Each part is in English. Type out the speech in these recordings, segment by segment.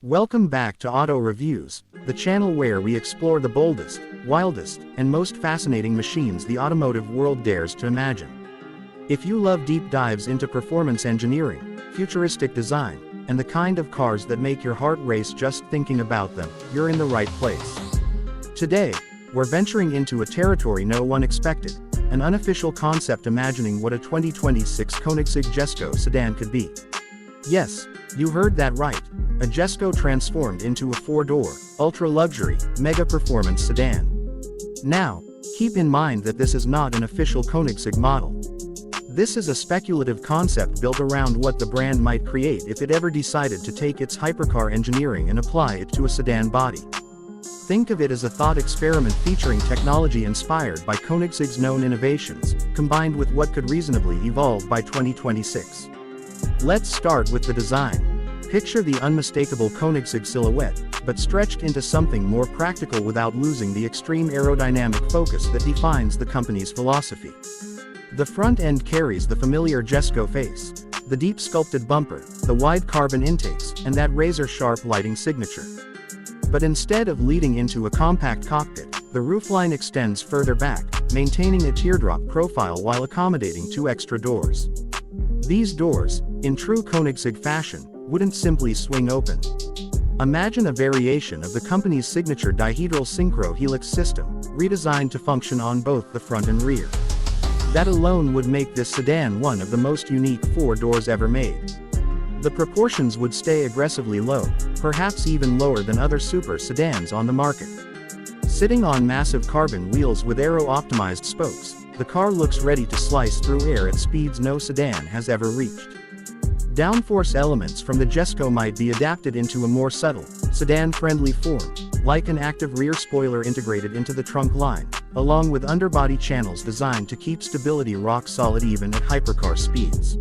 Welcome back to Auto Reviews, the channel where we explore the boldest, wildest, and most fascinating machines the automotive world dares to imagine. If you love deep dives into performance engineering, futuristic design, and the kind of cars that make your heart race just thinking about them, you're in the right place. Today, we're venturing into a territory no one expected, an unofficial concept imagining what a 2026 Koenigsegg Jesko sedan could be. Yes, you heard that right, a Jesko transformed into a four-door, ultra-luxury, mega-performance sedan. Now, keep in mind that this is not an official Koenigsegg model. This is a speculative concept built around what the brand might create if it ever decided to take its hypercar engineering and apply it to a sedan body. Think of it as a thought experiment featuring technology inspired by Koenigsegg's known innovations, combined with what could reasonably evolve by 2026. Let's start with the design. Picture the unmistakable Koenigsegg silhouette, but stretched into something more practical without losing the extreme aerodynamic focus that defines the company's philosophy. The front end carries the familiar Jesko face, the deep sculpted bumper, the wide carbon intakes, and that razor-sharp lighting signature. But instead of leading into a compact cockpit, the roofline extends further back, maintaining a teardrop profile while accommodating two extra doors. These doors, in true Koenigsegg fashion, wouldn't simply swing open. Imagine a variation of the company's signature dihedral synchro helix system, redesigned to function on both the front and rear. That alone would make this sedan one of the most unique four doors ever made. The proportions would stay aggressively low, perhaps even lower than other super sedans on the market. Sitting on massive carbon wheels with aero-optimized spokes, the car looks ready to slice through air at speeds no sedan has ever reached. Downforce elements from the Jesko might be adapted into a more subtle, sedan-friendly form, like an active rear spoiler integrated into the trunk line, along with underbody channels designed to keep stability rock solid even at hypercar speeds.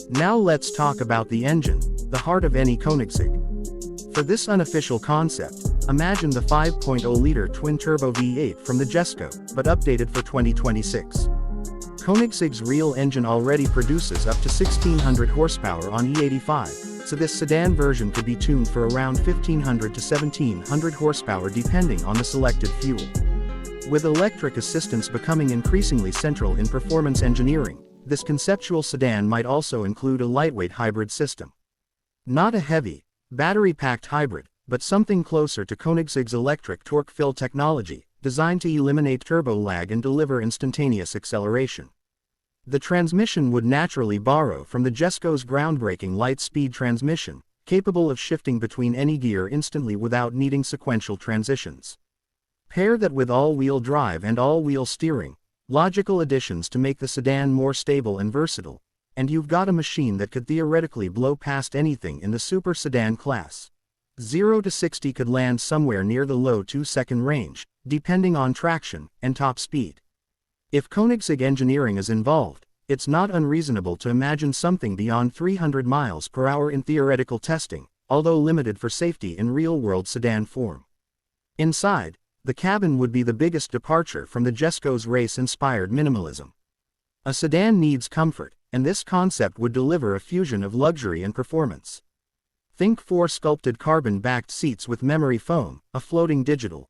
Now let's talk about the engine, the heart of any Koenigsegg. For this unofficial concept, imagine the 5.0-liter twin-turbo V8 from the Jesko, but updated for 2026. Koenigsegg's real engine already produces up to 1600 horsepower on E85, so this sedan version could be tuned for around 1500 to 1700 horsepower depending on the selected fuel. With electric assistance becoming increasingly central in performance engineering, this conceptual sedan might also include a lightweight hybrid system. Not a heavy, battery-packed hybrid, but something closer to Koenigsegg's electric torque-fill technology, designed to eliminate turbo lag and deliver instantaneous acceleration. The transmission would naturally borrow from the Jesko's groundbreaking light-speed transmission, capable of shifting between any gear instantly without needing sequential transitions. Pair that with all-wheel drive and all-wheel steering, logical additions to make the sedan more stable and versatile, and you've got a machine that could theoretically blow past anything in the super sedan class. 0 to 60 could land somewhere near the low 2-second range, depending on traction and top speed. If Koenigsegg engineering is involved, it's not unreasonable to imagine something beyond 300 miles per hour in theoretical testing, although limited for safety in real-world sedan form. Inside, the cabin would be the biggest departure from the Jesko's race-inspired minimalism. A sedan needs comfort, and this concept would deliver a fusion of luxury and performance. Think 4 sculpted carbon-backed seats with memory foam, a floating digital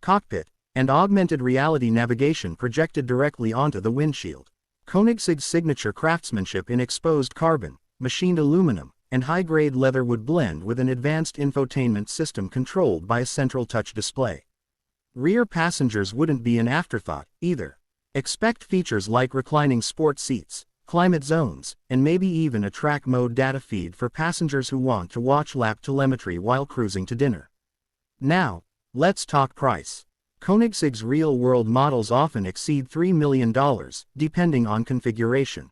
cockpit, and augmented reality navigation projected directly onto the windshield. Koenigsegg's signature craftsmanship in exposed carbon, machined aluminum, and high-grade leather would blend with an advanced infotainment system controlled by a central touch display. Rear passengers wouldn't be an afterthought, either. Expect features like reclining sport seats, climate zones, and maybe even a track mode data feed for passengers who want to watch lap telemetry while cruising to dinner. Now, let's talk price. Koenigsegg's real-world models often exceed $3 million, depending on configuration.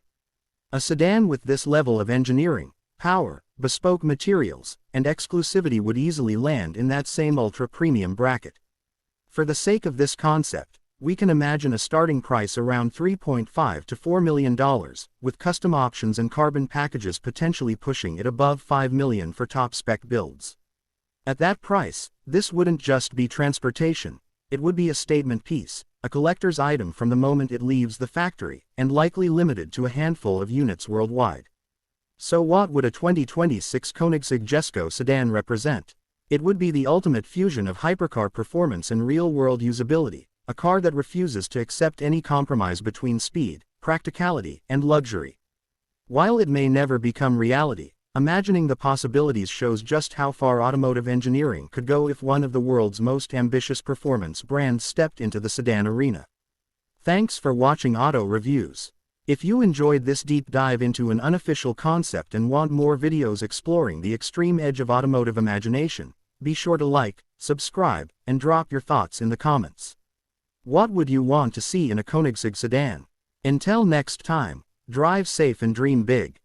A sedan with this level of engineering, power, bespoke materials, and exclusivity would easily land in that same ultra-premium bracket. For the sake of this concept, we can imagine a starting price around $3.5 to $4 million, with custom options and carbon packages potentially pushing it above $5 million for top-spec builds. At that price, this wouldn't just be transportation, it would be a statement piece, a collector's item from the moment it leaves the factory, and likely limited to a handful of units worldwide. So what would a 2026 Koenigsegg Jesko sedan represent? It would be the ultimate fusion of hypercar performance and real-world usability, a car that refuses to accept any compromise between speed, practicality, and luxury. While it may never become reality, imagining the possibilities shows just how far automotive engineering could go if one of the world's most ambitious performance brands stepped into the sedan arena. Thanks for watching Auto Reviews. If you enjoyed this deep dive into an unofficial concept and want more videos exploring the extreme edge of automotive imagination, be sure to like, subscribe, and drop your thoughts in the comments. What would you want to see in a Koenigsegg sedan? Until next time, drive safe and dream big.